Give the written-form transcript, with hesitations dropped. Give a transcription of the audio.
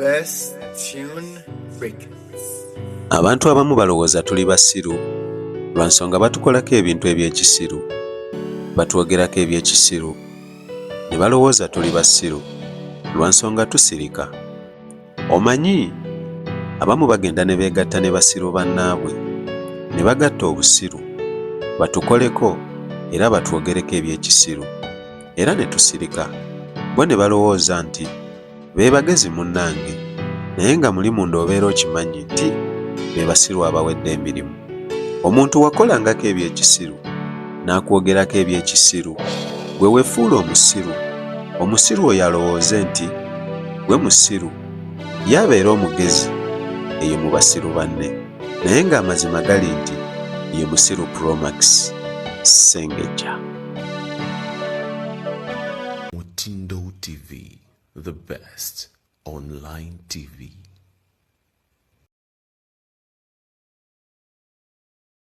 Best Tune Records. Abantu abamu balowooza tuli basiru lwa nsonga batukolako ebintu eby'ekisiru, batwogerako eby'ekisiru, ne balowooza tuli basiru lwa nsonga tusirika. Omanyi, abamu bagenda ne beegatta ne basiru bannaabwe, ne bagatta obusiru, batukoleko era batwogereko eby'ekisiru, era ne tusirika. Bo ne balowooza nti be bagezi munnange, naye nga muli munda obeera okimanyi nti be basiru abawedde emirimu. Omuntu wakolangako eby'ekisiru n'akwogerako eby'ekisiru, gwe weefuula omusiru. Omusiru oyo alowooze nti gwe musiru, ye abeera omugezi eyo mu basiru banne, naye ng'amazima gali nti ye Musiru Pro Max. Ssengejja. Mutindo TV, the best online TV.